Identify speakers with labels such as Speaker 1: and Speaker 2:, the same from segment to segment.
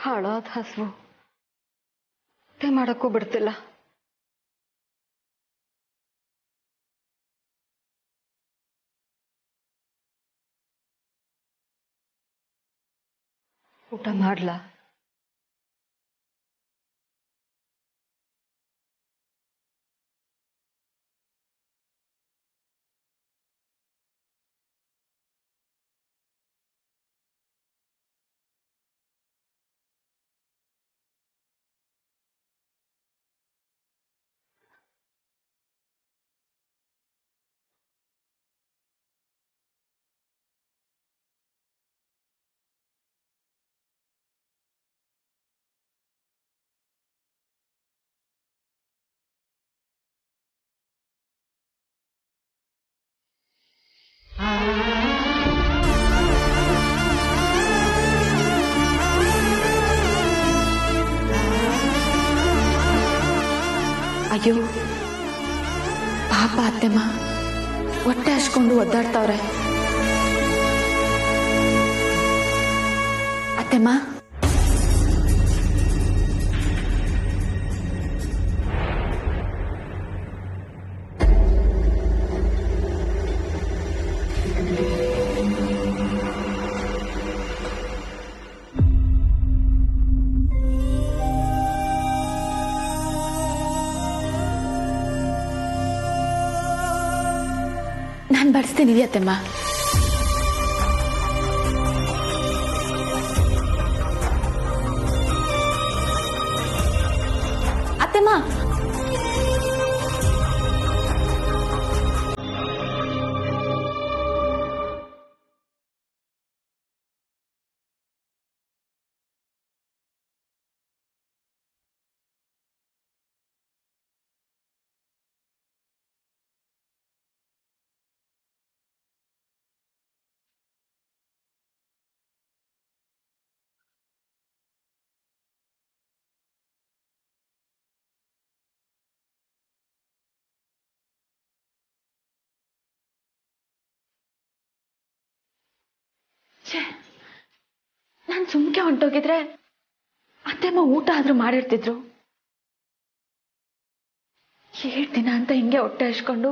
Speaker 1: ಹಾಳಾದ ಹಸುವು ಊಟ ಮಾಡಕ್ಕೂ ಬಿಡ್ತಿಲ್ಲ. ಊಟ ಮಾಡ್ಲಾ?
Speaker 2: ಅಯ್ಯೋ ಪಾಪ ಅತ್ತೆಮ್ಮ ಹೊಟ್ಟೆ ಹಚ್ಕೊಂಡು ಒದ್ದಾಡ್ತಾವ್ರೆ. ಅತ್ತೆಮ್ಮ ನಾನು ಬಡಿಸ್ತೀನಿ ಅತ್ತೆಮ್ಮ. ಅತ್ತೆಮ್ಮ ನಾನು ಸುಮ್ಕೆ ಹೊಂಟೋಗಿದ್ರೆ ಅತ್ತೆಮ್ಮ ಊಟ ಆದ್ರೂ ಮಾಡಿರ್ತಿದ್ರು. 7 ದಿನ ಅಂತ ಹಿಂಗೆ ಹೊಟ್ಟೆ ಹಚ್ಕೊಂಡು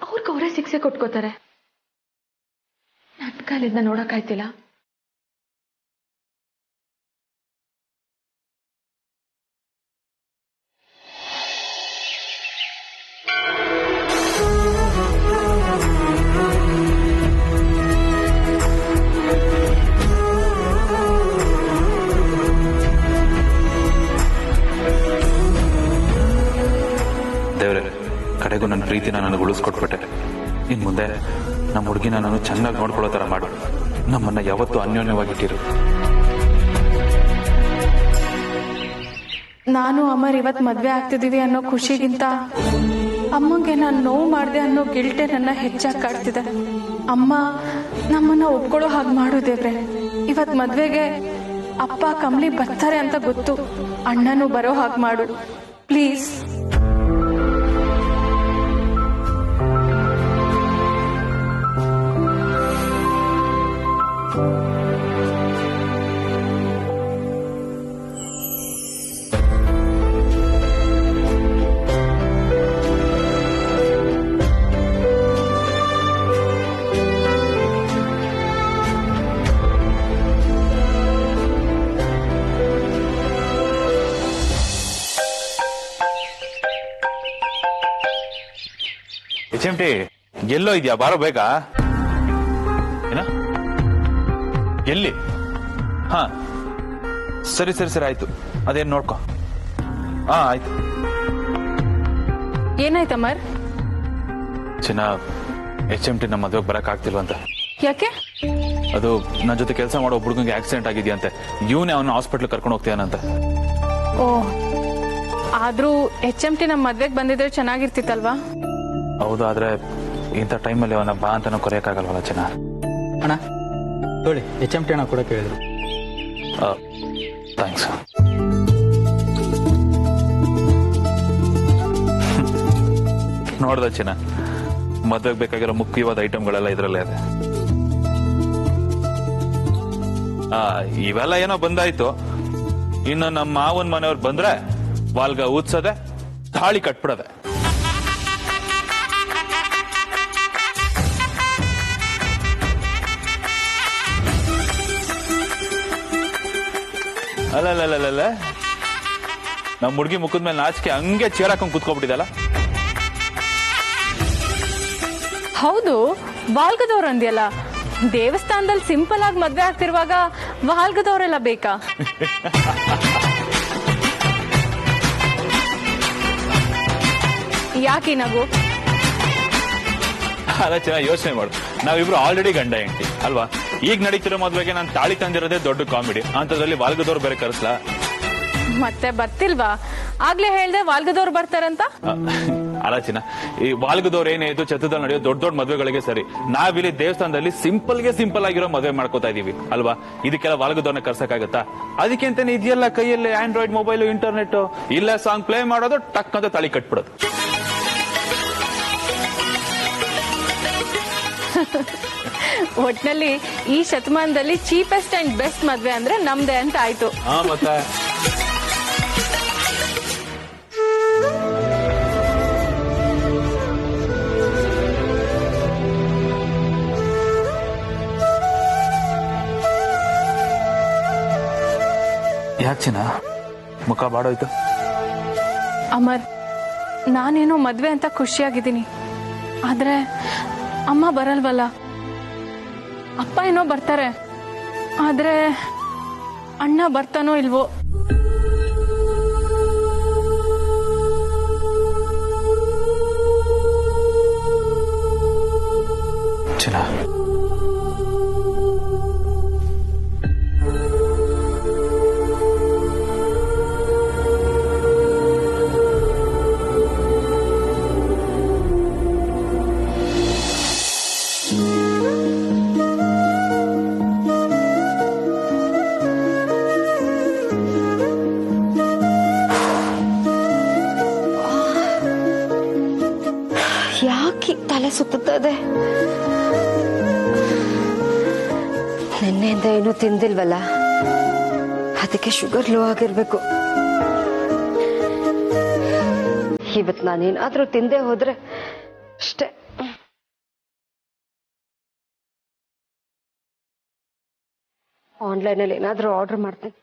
Speaker 2: ಅವ್ರಿಗವರೇ ಶಿಕ್ಷೆ ಕೊಟ್ಕೋತಾರೆ. ನನ್ನ ಕಾಲಿಂದ ನೋಡಕ್ಕಾಯ್ತಿಲ್ಲ.
Speaker 3: ಕಡೆಗೂ ನನ್ನ ಪ್ರೀತಿನ ನನಗೆ ಉಳಿಸ್ಕೊಟ್ಬಿಟ್ಟೆ. ಇನ್ನು ಮುಂದೆ ನಮ್ಮ ಹುಡುಗಿನ ನಾನು ಚೆನ್ನಾಗಿ ನೋಡ್ಕೊಳ್ಳೋ ಥರ ಮಾಡು. ನಮ್ಮನ್ನ ಯಾವತ್ತೂ ಅನ್ಯೋನ್ಯವಾಗಿಟ್ಟಿರು.
Speaker 2: ನಾನು ಅಮರ್ ಇವತ್ತು ಮದ್ವೆ ಆಗ್ತಿದೀವಿ ಅನ್ನೋ ಖುಷಿಗಿಂತ ಅಮ್ಮಂಗೆ ನಾನು ನೋವು ಮಾಡಿದೆ ಅನ್ನೋ ಗಿಲ್ಟೆ ನನ್ನ ಹೆಚ್ಚಾಗಿ ಕಾಡ್ತಿದೆ. ಅಮ್ಮ ನಮ್ಮನ್ನ ಒಪ್ಕೊಳ್ಳೋ ಹಾಗೆ ಮಾಡು ದೇವ್ರೆ. ಇವತ್ ಮದ್ವೆಗೆ ಅಪ್ಪ ಕಮಲಿ ಬರ್ತಾರೆ ಅಂತ ಗೊತ್ತು. ಅಣ್ಣನೂ ಬರೋ ಹಾಗೆ ಮಾಡು ಪ್ಲೀಸ್.
Speaker 3: ಚಿಮಟಿ ಎಲ್ಲೋ ಇದೆಯಾ? ಬಾರೋ ಬೇಕಾ? ಏನ ಎಲ್ಲಿ? ಹಾ ಸರಿ ಸರಿ ಸರಿ ಆಯ್ತು. ಅದೇನ್ ನೋಡ್ಕೊ. ಹಾ ಆಯ್ತು.
Speaker 2: ಏನಾಯ್ತಮ್ಮರ್?
Speaker 3: ಚಿನ್ನ HMT ನಮ್ಮ ಮದುವೆಗೆ ಬರಕ್ ಆಗ್ತಿಲ್ವಂತ.
Speaker 2: ಯಾಕೆ?
Speaker 3: ಅದು ನನ್ನ ಜೊತೆ ಕೆಲಸ ಮಾಡೋ ಒಬ್ಬ ಹುಡುಗಂಗೆ ಆಕ್ಸಿಡೆಂಟ್ ಆಗಿದೆಯಂತೆ. ಇವನೇ ಅವನ ಹಾಸ್ಪಿಟ್ಲ್ ಕರ್ಕೊಂಡು ಹೋಗ್ತೀಯಾನಂತ.
Speaker 2: ಓ, ಆದ್ರೂ HMT ನಮ್ಮ ಮದ್ವೆಗೆ ಬಂದಿದ್ರೆ ಚೆನ್ನಾಗಿರ್ತಿತ್ತಲ್ವಾ?
Speaker 3: ಹೌದು, ಆದ್ರೆ ಇಂಥ ಟೈಮಲ್ಲಿ ಅವನ ಬಾ ಅಂತ ನಾವು ಕರೆಯಕ್ಕಾಗಲ್ವಲ್ಲ ಚಿನ್ನ.
Speaker 4: ಅಣ್ಣ ನೋಡಿ HMT ಅಣ್ಣ ಕೂಡ ಕೇಳಿದ್ರು.
Speaker 3: ಥ್ಯಾಂಕ್ಸ್. ನೋಡ್ದ ಚಿನ್ನ, ಮದ್ವೆಗೆ ಬೇಕಾಗಿರೋ ಮುಖ್ಯವಾದ ಐಟಮ್ಗಳೆಲ್ಲ ಇದ್ರಲ್ಲೇ ಇದೆ. ಇವೆಲ್ಲ ಏನೋ ಬಂದಾಯ್ತು. ಇನ್ನು ನಮ್ಮ ಮಾವನ್ ಮನೆಯವ್ರು ಬಂದ್ರೆ ವಾಲ್ಗ ಊದ್ಸದೆ ತಾಳಿ ಕಟ್ಬಿಡದೆ. ಅಲ್ಲ ನಮ್ಮ ಹುಡುಗಿ ಮುಖದ ಮೇಲೆ ನಾಚಿಕೆ ಹಂಗೆ ಚೇರ್ ಹಾಕೊಂಡ್ ಕೂತ್ಕೊಬಿಟ್ಟಿದಲ್ಲ.
Speaker 2: ಹೌದು, ವಾಲ್ಗದವ್ರು ಅಂದ್ಯಲ್ಲ, ದೇವಸ್ಥಾನದಲ್ಲಿ ಸಿಂಪಲ್ ಆಗಿ ಮದ್ವೆ ಆಗ್ತಿರುವಾಗ ವಾಲ್ಗದವರೆಲ್ಲ ಬೇಕಾ? ಯಾಕೆ ನಗು?
Speaker 3: ಅಲ್ಲ, ಚೆನ್ನಾಗಿ ಯೋಚನೆ ಮಾಡು. ನಾವಿಬ್ರು ಆಲ್ರೆಡಿ ಗಂಡ ಹೆಂಡತಿ ಅಲ್ವಾ? ಈಗ ನಡೀತಿರೋ ಮದ್ವೆಗೆ ನಾನು ತಾಳಿ ತಂದಿರೋದೇ ದೊಡ್ಡ ಕಾಮಿಡಿ. ಅಂತದ್ರಲ್ಲಿ ವಾಲ್ಗದವ್ರು ಬೇರೆ ಕರೆಸ್ಲಾ?
Speaker 2: ಮತ್ತೆ ಬರ್ತಿಲ್ವಾ? ಆಗ್ಲೇ ಹೇಳ್ದೆ ವಾಲ್ಗದವ್ರು ಬರ್ತಾರಂತ.
Speaker 3: ಅಲ್ಲ ಚಿನ್ನ, ಈ ವಾಲ್ಗದವ್ರು ಏನೇ ಇದು ಛತ್ರದಲ್ಲಿ ನಡೆಯೋ ದೊಡ್ಡ ದೊಡ್ಡ ಮದ್ವೆಗಳಿಗೆ ಸರಿ. ನಾವಿಲ್ಲಿ ದೇವಸ್ಥಾನದಲ್ಲಿ ಸಿಂಪಲ್ ಆಗಿರೋ ಮದ್ವೆ ಮಾಡ್ಕೋತಾ ಇದೀವಿ ಅಲ್ವಾ? ಇದಕ್ಕೆಲ್ಲ ವಾಲ್ಗದವ್ರನ್ನ ಕರ್ಸಕ್ಕಾಗತ್ತಾ? ಅದಕ್ಕೆ ಅಂತಾನೆ ಇದೆಯಲ್ಲ ಕೈಯಲ್ಲಿ ಆಂಡ್ರಾಯ್ಡ್ ಮೊಬೈಲ್, ಇಂಟರ್ನೆಟ್. ಇಲ್ಲ ಸಾಂಗ್ ಪ್ಲೇ ಮಾಡೋದು, ಟಕ್ ಅಂತ ತಾಳಿ ಕಟ್ಬಿಡೋದು.
Speaker 2: ಒಟ್ನಲ್ಲಿ ಈ ಶತಮಾನದಲ್ಲಿ ಚೀಪೆಸ್ಟ್ ಅಂಡ್ ಬೆಸ್ಟ್ ಮದ್ವೆ ಅಂದ್ರೆ ನಮ್ದೆ ಅಂತ ಆಯ್ತು.
Speaker 3: ಮತ್ತೆ ಯಾಕೆ ಚಿನ್ನ ಮುಖ ಬಾಡೋಯ್ತು?
Speaker 2: ಅಮರ್, ನಾನೇನೋ ಮದ್ವೆ ಅಂತ ಖುಷಿಯಾಗಿದ್ದೀನಿ, ಆದ್ರೆ ಅಮ್ಮ ಬರಲ್ವಲ್ಲ. ಅಪ್ಪ ಏನೋ ಬರ್ತಾರೆ, ಆದ್ರೆ ಅಣ್ಣ ಬರ್ತಾನೋ ಇಲ್ವೋ.
Speaker 3: ಚಿನ್ನ,
Speaker 1: ಯಾಕೆ ತಲೆ ಸುತ್ತದೆ? ನಿನ್ನೆಯಿಂದ ಏನೂ ತಿಂದಿಲ್ವಲ್ಲ, ಅದಕ್ಕೆ ಶುಗರ್ ಲೋ ಆಗಿರ್ಬೇಕು. ಇವತ್ತು ನಾನೇನಾದ್ರೂ ತಿಂದೆ ಹೋದ್ರೆ ಅಷ್ಟೇ. ಆನ್ಲೈನಲ್ಲಿ ಏನಾದ್ರೂ ಆರ್ಡರ್ ಮಾಡ್ತೀನಿ.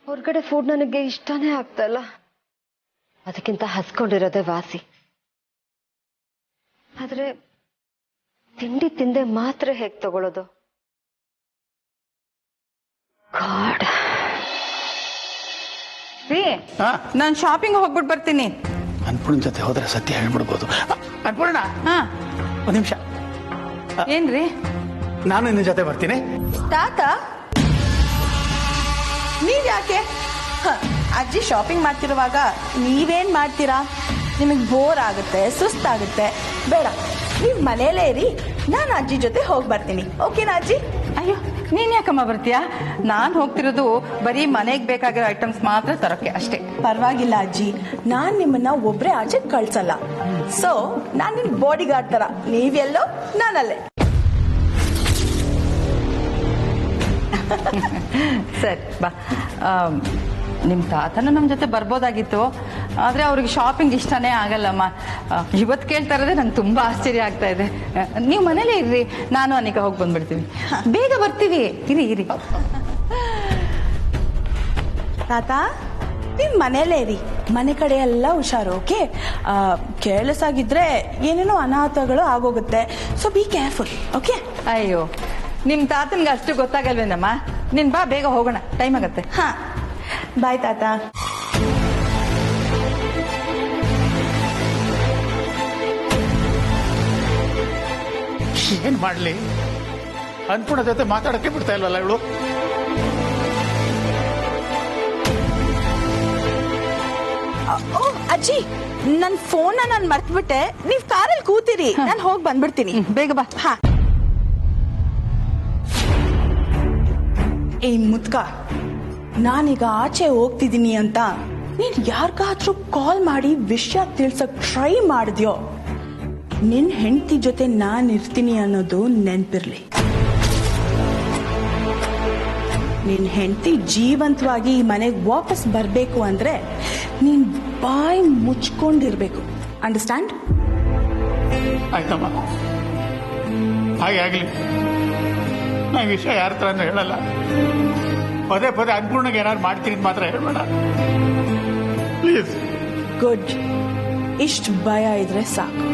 Speaker 1: ಹೊರಗಡೆ ಫುಡ್ ನನಗೆ ಇಷ್ಟನೇ ಆಗ್ತಾ ಇಲ್ಲ. ಅದಕ್ಕಿಂತ ಹಸ್ಕೊಂಡಿರೋದೇ ವಾಸಿ. ಆದ್ರೆ ತಿಂಡಿ ತಿಂದೆ ಮಾತ್ರ ಹೇಗ್ ತಗೊಳ್ಳೋದು? ಗಾಡ್.
Speaker 5: ನಾನು ಶಾಪಿಂಗ್ ಹೋಗ್ಬಿಟ್ಟು ಬರ್ತೀನಿ.
Speaker 6: ಅನ್ಪೂರ್ಣ ಜೊತೆ ಹೋದ್ರೆ ಸತ್ಯ ಹೇಳ್ಬಿಡ್ಬೋದು. ಅನ್ಪೂರ್ಣ, ಒಂದ್ ನಿಮಿಷ.
Speaker 5: ಏನ್ರಿ?
Speaker 6: ನಾನು ನಿನ್ನ ಜೊತೆ ಬರ್ತೀನಿ.
Speaker 5: ತಾತ, ನೀವ್ ಯಾಕೆ? ಅಜ್ಜಿ ಶಾಪಿಂಗ್ ಮಾಡ್ತಿರುವಾಗ ನೀವೇನ್ ಮಾಡ್ತೀರಾ? ನಿಮಗೆ ಬೋರ್ ಆಗುತ್ತೆ, ಸುಸ್ತಾಗುತ್ತೆ. ಬೇಡ, ನೀವ್ ಮನೇಲೇ ಇರಿ, ನಾನು ಅಜ್ಜಿ ಜೊತೆ ಹೋಗಿ ಬರ್ತೀನಿ. ಓಕೆನಾ ಅಜ್ಜಿ?
Speaker 7: ಅಯ್ಯೋ, ನೀನ್ ಯಾಕಮ್ಮ ಬರ್ತೀಯಾ? ನಾನ್ ಹೋಗ್ತಿರೋದು ಬರೀ ಮನೆಗೆ ಬೇಕಾಗಿರೋ ಐಟಮ್ಸ್ ಮಾತ್ರ ತರಕ್ಕೆ ಅಷ್ಟೇ.
Speaker 5: ಪರವಾಗಿಲ್ಲ ಅಜ್ಜಿ, ನಾನ್ ನಿಮ್ಮನ್ನ ಒಬ್ರೇ ಆಚೆ ಕಳ್ಸಲ್ಲ. ಸೊ ನಾನ್ ನಿಮ್ ಬಾಡಿ ಗಾರ್ಡ್ ತರ, ನೀವೆಲ್ಲೋ ನಾನಲ್ಲೇ.
Speaker 7: ಸರಿ ಬಾ. ನಿಮ್ ತಾತನು ನಮ್ ಜೊತೆ ಬರ್ಬೋದಾಗಿತ್ತು, ಆದ್ರೆ ಅವ್ರಿಗೆ ಶಾಪಿಂಗ್ ಇಷ್ಟನೇ ಆಗಲ್ಲಮ್ಮ. ಇವತ್ತು ಕೇಳ್ತಾ ಇರೋದೇ ನಂಗೆ ತುಂಬಾ ಆಶ್ಚರ್ಯ ಆಗ್ತಾ ಇದೆ. ನೀವು ಮನೇಲೇ ಇರ್ರಿ, ನಾನು ಅನಿಕಾ ಹೋಗಿ ಬಂದ್ಬಿಡ್ತೀವಿ. ಬೇಗ ಬರ್ತೀವಿ, ಇರಿ.
Speaker 5: ತಾತ, ನೀವ್ ಮನೇಲೇ ಇರಿ, ಮನೆ ಕಡೆ ಎಲ್ಲ ಹುಷಾರು. ಓಕೆ? ಕೇರ್ಲೆಸ್ ಆಗಿದ್ರೆ ಏನೇನೋ ಅನಾಹುತಗಳು ಆಗೋಗುತ್ತೆ. So be careful. ಓಕೆ?
Speaker 7: ಅಯ್ಯೋ, ನಿಮ್ ತಾತನ್ಗೆ ಅಷ್ಟು ಗೊತ್ತಾಗಲ್ವೇನಮ್ಮ. ನೀನ್ ಬಾ, ಬೇಗ ಹೋಗೋಣ, ಟೈಮ್ ಆಗತ್ತೆ.
Speaker 5: ಹಾ, ಬಾಯ್ ತಾತ.
Speaker 6: ಏನ್ ಮಾಡ್ಲಿ? ಅನ್ಪೂರ್ಣ ಜೊತೆ ಮಾತಾಡಕ್ಕೆ ಬಿಡ್ತಾ ಇಲ್ವಲ್ಲ ಇವಳು.
Speaker 5: ಅಜ್ಜಿ, ನನ್ ಫೋನ್ ನಾನು ಮರ್ತ್ಬಿಟ್ಟೆ. ನೀವ್ ಕಾರಲ್ಲಿ ಕೂತಿರಿ, ನಾನು ಹೋಗಿ ಬಂದ್ಬಿಡ್ತೀನಿ.
Speaker 7: ಬೇಗ ಬಾ.
Speaker 5: ಹಾ. ಏ ಮುದ್ಕ, ನಾನೀಗ ಆಚೆ ಹೋಗ್ತಿದ್ದೀನಿ ಅಂತ ನೀನ್ ಯಾರಿಗಾದ್ರೂ ಕಾಲ್ ಮಾಡಿ ವಿಷಯ ತಿಳ್ಸಕ್ ಟ್ರೈ ಮಾಡಿದ್ಯೋ, ನಿನ್ನ ಹೆಂಡತಿ ಜೊತೆ ನಾನು ಇರ್ತೀನಿ ಅನ್ನೋದು ನೆನಪಿರ್ಲಿ. ನಿನ್ನ ಹೆಂಡತಿ ಜೀವಂತವಾಗಿ ಈ ಮನೆಗೆ ವಾಪಸ್ ಬರಬೇಕು ಅಂದ್ರೆ ನೀನ್ ಬಾಯಿ ಮುಚ್ಕೊಂಡಿರ್ಬೇಕು. ಅಂಡರ್ಸ್ಟ್ಯಾಂಡ್?
Speaker 6: ಆಯ್ತಮ್ಮ, ಹಾಗೆ ಆಗ್ಲಿ. ನಾ ಈ ವಿಷಯ ಯಾರ ಹತ್ರನೂ ಹೇಳಲ್ಲ. ಪದೇ ಪದೇ ಅನ್ಪೂರ್ಣಗೆ ಏನಾದ್ರು ಮಾಡ್ತೀನಿ ಅಂತ ಮಾತ್ರ ಹೇಳ್ಬೇಡ ಪ್ಲೀಸ್.
Speaker 5: ಗುಡ್. ಇಷ್ಟು ಭಯ ಇದ್ರೆ ಸಾಕು.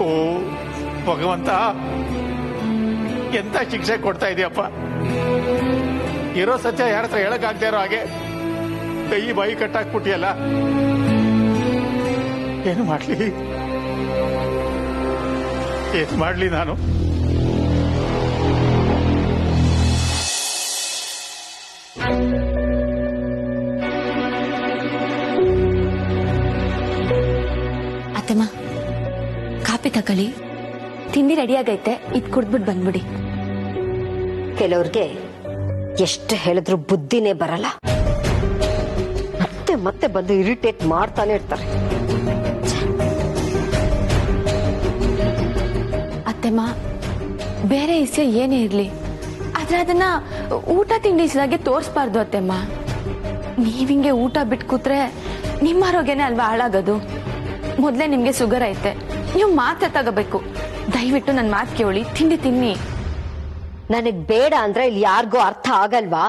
Speaker 6: ಓ ಭಗವಂತ, ಎಂತ ಶಿಕ್ಷೆ ಕೊಡ್ತಾ ಇದೆಯಪ್ಪ. ಇರೋ ಸತ್ಯ ಯಾರ ಹತ್ರ ಹೇಳಕ್ಕಾಗದೇ ಇರೋ ಹಾಗೆ ಕೈ ಬಾಯಿ ಕಟ್ಟಾಕ್ಬಿಟ್ಟಿಯಲ್ಲ. ಏನು ಮಾಡ್ಲಿ ನಾನು?
Speaker 8: ಅತ್ತಮ್ಮ, ಕಾಪಿ ತಕೊಳ್ಳಿ. ತಿಂಡಿ ರೆಡಿ ಆಗೈತೆ, ಇದ್ ಕುಡ್ದ್ಬಿಟ್ಟು ಬಂದ್ಬಿಡಿ.
Speaker 1: ಕೆಲವ್ರಿಗೆ ಎಷ್ಟು ಹೇಳಿದ್ರು ಬುದ್ಧಿನೇ ಬರಲ್ಲ. ಮತ್ತೆ ಮತ್ತೆ ಬಂದು ಇರಿಟೇಟ್ ಮಾಡ್ತಾನೆ ಇರ್ತಾರೆ.
Speaker 8: ಅತ್ತೆಮ್ಮ, ಬೇರೆ ವಿಷಯ ಏನೇ ಇರ್ಲಿ, ಆದ್ರೆ ಅದನ್ನ ಊಟ ತಿಂಡಿ ಇಸಿದಾಗೆ ತೋರಿಸ್ಬಾರ್ದು ಅತ್ತೆಮ್ಮ. ನೀವಿಂಗೆ ಊಟ ಬಿಟ್ಟು ಕೂತ್ರೆ ನಿಮ್ಮ ಆರೋಗ್ಯನೇ ಅಲ್ವಾ ಹಾಳಾಗೋದು. ಮೊದ್ಲೇ ನಿಮ್ಗೆ ಶುಗರ್ ಐತೆ, ನೀವು ಮಾತ್ರೆ ತಗೋಬೇಕು. ದಯವಿಟ್ಟು ನನ್ನ ಮಾತು ಕೇಳಿ, ತಿಂಡಿ ತಿನ್ನಿ.
Speaker 1: ನನಗ್ ಬೇಡ ಅಂದ್ರೆ ಇಲ್ಲಿ ಯಾರಿಗೂ ಅರ್ಥ ಆಗಲ್ವಾ?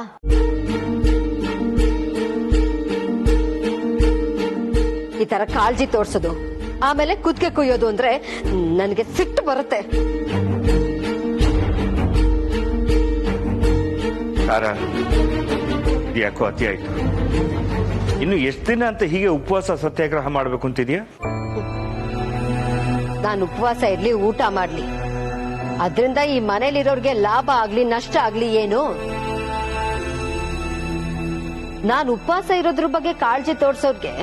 Speaker 1: ಈ ತರ ಕಾಳಜಿ ತೋರ್ಸೋದು, ಆಮೇಲೆ ಕುದ್ಕೆ ಕುಯ್ಯೋದು ಅಂದ್ರೆ ನನಗೆ ಸಿಟ್ಟು ಬರುತ್ತೆ.
Speaker 9: ಯಾಕೋ ಅತಿ ಆಯ್ತು. ಇನ್ನು ಎಷ್ಟು ದಿನ ಅಂತ ಹೀಗೆ ಉಪವಾಸ ಸತ್ಯಾಗ್ರಹ ಮಾಡ್ಬೇಕು ಅಂತಿದ್ಯಾ?
Speaker 1: ನಾನು ಉಪವಾಸ ಇರ್ಲಿ, ಊಟ ಮಾಡ್ಲಿ, ಅದ್ರಿಂದ ಈ ಮನೇಲಿರೋರ್ಗೆ ಲಾಭ ಆಗ್ಲಿ ನಷ್ಟ ಆಗ್ಲಿ ಏನು? ನಾನು ಉಪವಾಸ ಇರೋದ್ರ ಬಗ್ಗೆ ಕಾಳಜಿ ತೋರ್ಸೋರ್ಗೆ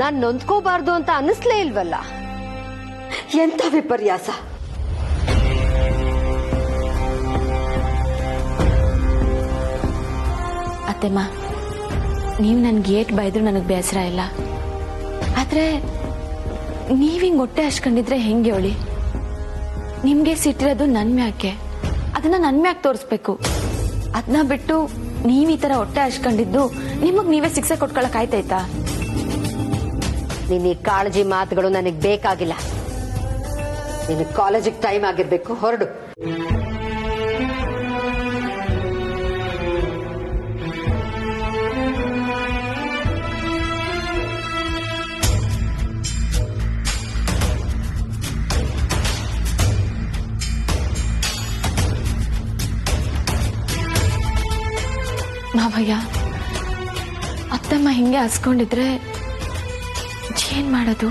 Speaker 1: ನಾನ್ ನೊಂದ್ಕೋಬಾರ್ದು ಅಂತ ಅನಿಸ್ಲೇ ಇಲ್ವಲ್ಲ. ಎಂತ ವಿಪರ್ಯಾಸ.
Speaker 8: ಅತ್ತೆಮ್ಮ, ನೀವು ನನ್ಗೆ ಏಟ್ ಬೈದ್ರು ನನಗ್ ಬೇಸರ ಇಲ್ಲ. ಆದ್ರೆ ನೀವಿಂಗ್ ಹೊಟ್ಟೆ ಹಚ್ಕೊಂಡಿದ್ರೆ ಹೆಂಗೆ ಹೇಳಿ? ನಿಮ್ಗೆ ಸಿಟ್ಟಿರೋದು ನನ್ ಮ್ಯಾಕೆ, ಅದನ್ನ ನನ್ ಮ್ಯಾಕ್ ತೋರಿಸ್ಬೇಕು. ಅದನ್ನ ಬಿಟ್ಟು ನೀವ್ ಈ ತರ ಹೊಟ್ಟೆ ಹಚ್ಕೊಂಡಿದ್ದು ನಿಮಗ್ ನೀವೇ ಶಿಕ್ಷೆ ಕೊಟ್ಕೊಳಕ್ ಆಯ್ತಾಯ್ತಾ?
Speaker 1: ನಿನ್ ಈ ಕಾಳಜಿ ಮಾತುಗಳು ನನಗ್ ಬೇಕಾಗಿಲ್ಲ. ನಿನ್ ಕಾಲೇಜಿಗೆ ಟೈಮ್ ಆಗಿರ್ಬೇಕು, ಹೊರಡು.
Speaker 8: ಮಾವಯ್ಯ, ಅತ್ತಮ್ಮ ಹಿಂಗೆ ಹಸ್ಕೊಂಡಿದ್ರೆ ಏನ್ ಮಾಡೋದು?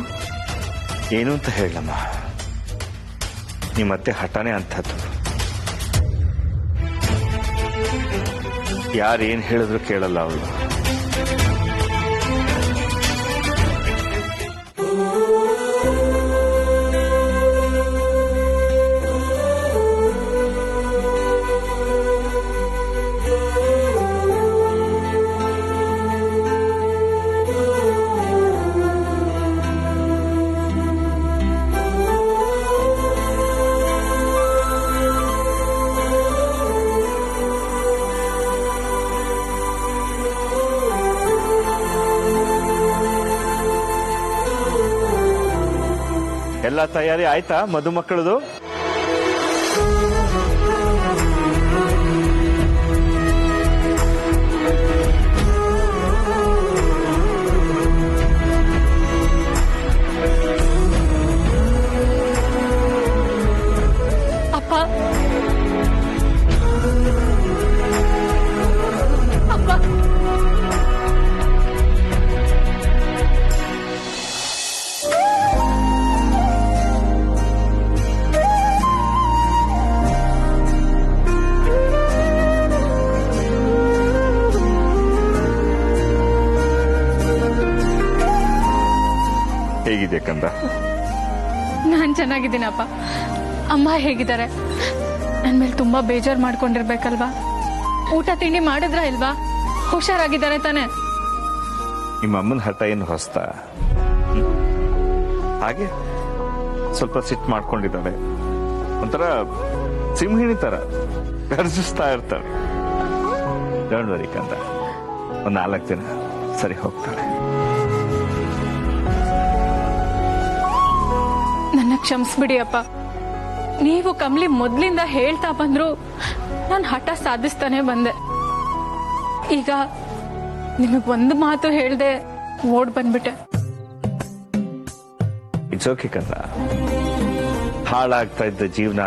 Speaker 9: ಏನು ಅಂತ ಹೇಳಮ್ಮ, ನಿಮ್ಮತ್ತೆ ಹಠಾನೆ ಅಂಥದ್ದು. ಯಾರೇನ್ ಹೇಳಿದ್ರು ಕೇಳಲ್ಲ ಅವಳು. ಎಲ್ಲ ತಯಾರಿ ಆಯ್ತಾ ಮದುಮಕ್ಕಳದು?
Speaker 8: ಅಪ್ಪ, ಅಪ್ಪ,
Speaker 9: ಹೇಗಿದೆ ಕಂದ?
Speaker 2: ನಾನ್ ಚೆನ್ನಾಗಿದ್ದೀನಪ್ಪ. ಅಮ್ಮ ಹೇಗಿದ್ದಾರೆ? ನನ್ ಮೇಲೆ ತುಂಬಾ ಬೇಜಾರ್ ಮಾಡ್ಕೊಂಡಿರ್ಬೇಕಲ್ವಾ? ಊಟ ತಿಂಡಿ ಮಾಡಿದ್ರ ಇಲ್ವಾ? ಹುಷಾರಾಗಿದ್ದಾರೆ ತಾನೆ?
Speaker 9: ನಿಮ್ಮ ಅಮ್ಮನ ಹಠ ಏನು ಹೊಸ್ತ ಹಾಗೆ ಸ್ವಲ್ಪ ಸಿಟ್ಟು ಮಾಡ್ಕೊಂಡಿದ್ದಾಳೆ. ಒಂಥರ ಸಿಂಹಿಣಿ ತರ ಗರ್ಜಿಸ್ತಾ ಇರ್ತಾಳೆ. ಡೋಂಟ್ ವರಿ ಕಂದ, ಒಂದು 4 ದಿನ ಸರಿ ಹೋಗ್ತಾಳೆ.
Speaker 2: ನನ್ನ ಕ್ಷಮಿಸ್ಬಿಡಿ ಅಪ್ಪ. ನೀವು ಕಮಲಿ ಮೊದ್ಲಿಂದ ಹೇಳ್ತಾ ಬಂದ್ರು ನಾನು ಹಠ ಸಾಧಿಸ್ತಾನೆ ಬಂದೆ. ಈಗ ನಿಮಗ್ ಒಂದು ಮಾತು ಹೇಳ್ದೆ ಓಡ್ ಬಂದ್ಬಿಟ್ಟೆ.
Speaker 9: ಇಟ್ಸ್ ಓಕೆ ಕಂದ. ಹಾಳಾಗ್ತಾ ಇದ್ದ ಜೀವನ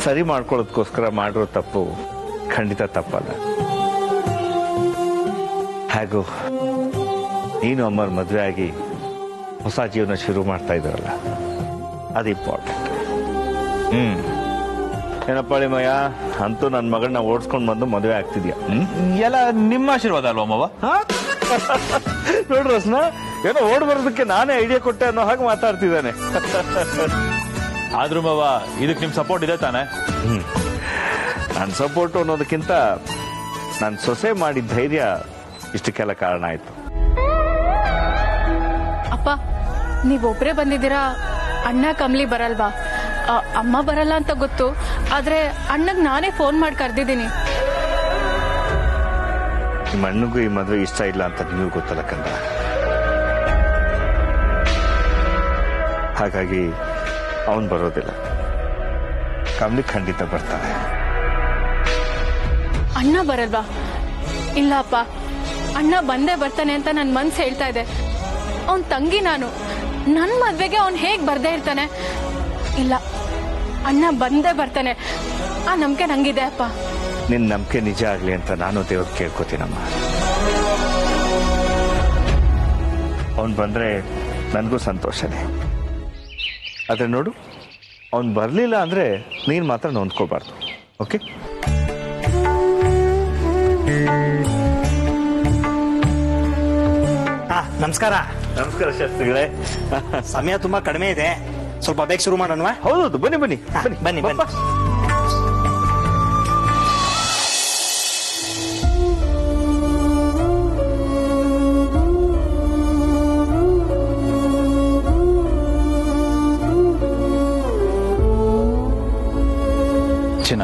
Speaker 9: ಸರಿ ಮಾಡ್ಕೊಳ್ಳೋದಕ್ಕೋಸ್ಕರ ಮಾಡಿರೋ ತಪ್ಪು ಖಂಡಿತ ತಪ್ಪಲ್ಲ. ಹಾಗೂ ನೀನು ಅಮ್ಮರ ಮದುವೆ ಆಗಿ ಹೊಸ ಜೀವನ ಶುರು ಮಾಡ್ತಾ ಇದ್ದಾರಲ್ಲ, ಅದು ಇಂಪಾರ್ಟೆಂಟ್. ಏನಪ್ಪ ಮಯ್ಯ, ಅಂತೂ ನನ್ನ ಮಗಳನ್ನ ಓಡಿಸ್ಕೊಂಡು ಬಂದು ಮದುವೆ ಆಗ್ತಿದ್ಯಾ?
Speaker 3: ಎಲ್ಲ ನಿಮ್ಮ ಆಶೀರ್ವಾದ ಅಲ್ವಾ ಮಾವ?
Speaker 9: ನೋಡ್ರಿ ರಸ್ನ, ಏನೋ ಓಡ್ ಬರೋದಕ್ಕೆ ನಾನೇ ಐಡಿಯಾ ಕೊಟ್ಟೆ ಅನ್ನೋ ಹಾಗೆ ಮಾತಾಡ್ತಿದ್ದಾನೆ.
Speaker 3: ಆದ್ರೂ ಮಾವ, ಇದಕ್ಕೆ ನಿಮ್ ಸಪೋರ್ಟ್ ಇದೆ ತಾನೆ?
Speaker 9: ನನ್ನ ಸಪೋರ್ಟ್ ಅನ್ನೋದಕ್ಕಿಂತ ನನ್ನ ಸೊಸೆ ಮಾಡಿದ ಧೈರ್ಯ ಇಷ್ಟಕ್ಕೆಲ್ಲ ಕಾರಣ ಆಯ್ತು.
Speaker 2: ಅಪ್ಪ, ನೀವೊಬ್ರೇ ಬಂದಿದ್ದೀರಾ, ಅಣ್ಣ ಕಮಲಿ ಬರಲ್ವಾ? ಅಮ್ಮ ಬರಲ್ಲ ಅಂತ ಗೊತ್ತು, ಆದ್ರೆ ಅಣ್ಣಗ್ ನಾನೇ ಫೋನ್ ಮಾಡಿ ಕರೆದಿದ್ದೀನಿ.
Speaker 9: ನಿಮ್ಮ ಅಣ್ಣಗೂ ಈ ಮದುವೆ ಇಷ್ಟ ಇಲ್ಲ ಅಂತ ನಿಮಗೂ ಗೊತ್ತಲ್ಲ ಕಂದ. ಹಾಗಾಗಿ ಅವನ್ ಬರೋದಿಲ್ಲ. ಕಮಲಿ ಖಂಡಿತ ಬರ್ತಾನೆ.
Speaker 2: ಅಣ್ಣ ಬರಲ್ವಾ? ಇಲ್ಲ ಅಪ್ಪ, ಅಣ್ಣ ಬಂದೇ ಬರ್ತಾನೆ ಅಂತ ನನ್ ಮನ್ಸು ಹೇಳ್ತಾ ಇದೆ. ಅವನ್ ತಂಗಿ ನಾನು, ನನ್ ಮದ್ವೆಗೆ ಅವನ್ ಹೇಗ್ ಬರ್ದೇ ಇರ್ತಾನೆ? ಇಲ್ಲ, ಅಣ್ಣ ಬಂದೇ ಬರ್ತಾನೆ, ಆ ನಂಬಿಕೆ ನಂಗಿದೆ ಅಪ್ಪ.
Speaker 9: ನಿನ್ ನಂಬಿಕೆ ನಿಜ ಆಗ್ಲಿ ಅಂತ ನಾನು ದೇವ್ರ ಕೇಳ್ಕೊತೀನಮ್ಮ. ಅವನ್ ಬಂದ್ರೆ ನನ್ಗೂ ಸಂತೋಷನೇ. ಆದ್ರೆ ನೋಡು, ಅವನ್ ಬರ್ಲಿಲ್ಲ ಅಂದ್ರೆ ನೀನ್ ಮಾತ್ರ ನೊಂದ್ಕೋಬಾರ್ದು. ಓಕೆ?
Speaker 10: ನಮಸ್ಕಾರ.
Speaker 9: ನಮಸ್ಕಾರ ಶಾಸ್ತ್ರಿಗಳೇ.
Speaker 10: ಸಮಯ ತುಂಬಾ ಕಡಿಮೆ ಇದೆ, ಸ್ವಲ್ಪ ಬೇಗ ಶುರು ಮಾಡೋಣ.
Speaker 9: ಹೌದೌದು, ಬನ್ನಿ ಬನ್ನಿ
Speaker 10: ಬನ್ನಿ ಬನ್ನಿ.
Speaker 3: ಚಿನ್ನ,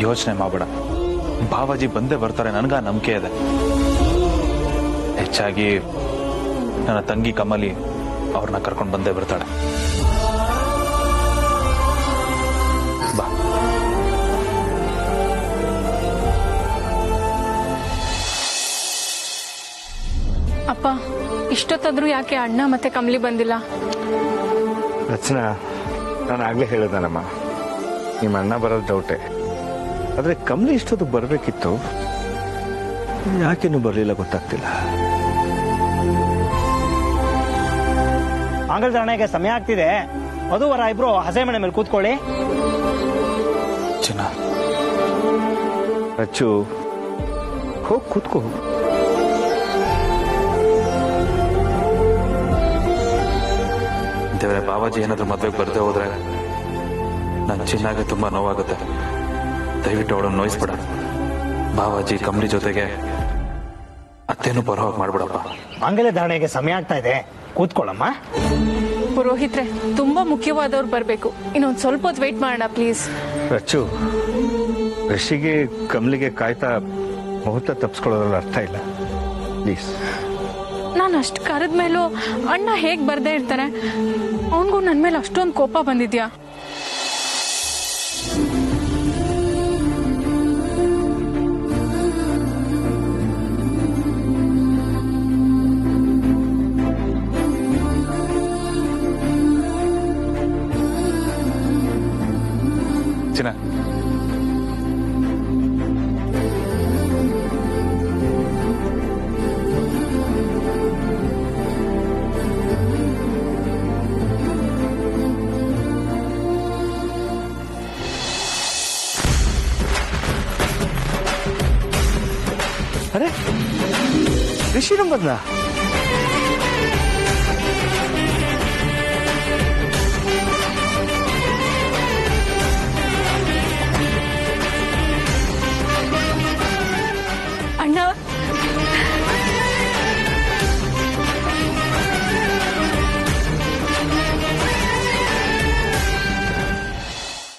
Speaker 3: ಯೋಚನೆ ಮಾಡಬೇಡ. ಬಾವಾಜಿ ಬಂದೇ ಬರ್ತಾರೆ, ನನಗ ನಂಬಿಕೆ ಇದೆ. ಹೆಚ್ಚಾಗಿ ನನ್ನ ತಂಗಿ ಕಮಲಿ ಅವ್ರನ್ನ ಕರ್ಕೊಂಡು ಬಂದೇ ಬರ್ತಾಳೆ. ಬಾ.
Speaker 2: ಅಪ್ಪ, ಇಷ್ಟೊತ್ತಾದ್ರೂ ಯಾಕೆ ಅಣ್ಣ ಮತ್ತೆ ಕಮಲಿ ಬಂದಿಲ್ಲ?
Speaker 9: ರಚನಾ, ನಾನು ಆಗ್ಲೇ ಹೇಳಿದಾನಮ್ಮ, ನಿಮ್ಮ ಅಣ್ಣ ಬರೋದು ಡೌಟೆ. ಆದ್ರೆ ಕಮಲಿ ಇಷ್ಟೊತ್ತು ಬರ್ಬೇಕಿತ್ತು, ಯಾಕೆನ್ನು ಬರ್ಲಿಲ್ಲ ಗೊತ್ತಾಗ್ತಿಲ್ಲ.
Speaker 10: ಅಂಗಲ್ಧಾರಣೆಗೆ ಸಮಯ ಆಗ್ತಿದೆ, ವಧುವರ ಇಬ್ರು ಹಸೆ ಮನೆ ಮೇಲೆ ಕೂತ್ಕೊಳ್ಳಿ.
Speaker 3: ಚಿನ್ನ,
Speaker 9: ರಚ್ಚು, ಹೋಗ್ ಕೂತ್ಕೋ.
Speaker 3: ದೇವರೇ, ಬಾವಾಜಿ ಏನಾದ್ರೂ ಮದ್ವೆಗೆ ಬರ್ದೇ ಹೋದ್ರೆ ನನ್ನ ಚಿನ್ನಾಗೆ ತುಂಬಾ ನೋವಾಗುತ್ತೆ. ದಯವಿಟ್ಟು ಅವಳನ್ನು ನೋಯಿಸ್ಬೇಡ. ಬಾವಾಜಿ ಕಮಲಿ ಜೊತೆಗೆ ಅತ್ತೇನು ಬರೋವಾಗ ಮಾಡ್ಬಿಡಪ್ಪ.
Speaker 10: ಮಾಂಗಲ್ಯ ಧಾರಣೆಗೆ ಸಮಯ ಆಗ್ತಾ ಇದೆ, ಕೂತ್ಕೊಳ್ಳಮ್ಮ.
Speaker 2: ಪುರೋಹಿತ್ರೆ, ತುಂಬಾ ಮುಖ್ಯವಾದವ್ರು ಬರ್ಬೇಕು. ಇನ್ನೊಂದ್ ಸ್ವಲ್ಪ ಹೊತ್ತು ವೇಟ್ ಮಾಡೋಣ ಪ್ಲೀಸ್.
Speaker 9: ರಚ್ಚು, ಋಷಿಗೆ ಕಮಲಿಗೆ ಕಾಯ್ತಾ ಮುಹೂರ್ತ ತಪ್ಪಿಸ್ಕೊಳ್ಳೋದ್ರಲ್ಲಿ ಅರ್ಥ ಇಲ್ಲ. ಪ್ಲೀಸ್.
Speaker 2: ನಾನು ಅಷ್ಟು ಕರೆದ ಮೇಲೂ ಅಣ್ಣ ಹೇಗ್ ಬರ್ದೇ ಇರ್ತಾನೆ? ಅವನ್ಗೂ ನನ್ ಮೇಲೆ ಅಷ್ಟೊಂದು ಕೋಪ ಬಂದಿದ್ಯಾ?
Speaker 3: ಚಿನ್ನ,
Speaker 9: ಅರೆ, ಋಷಿ ಬಂದ್ನಾ?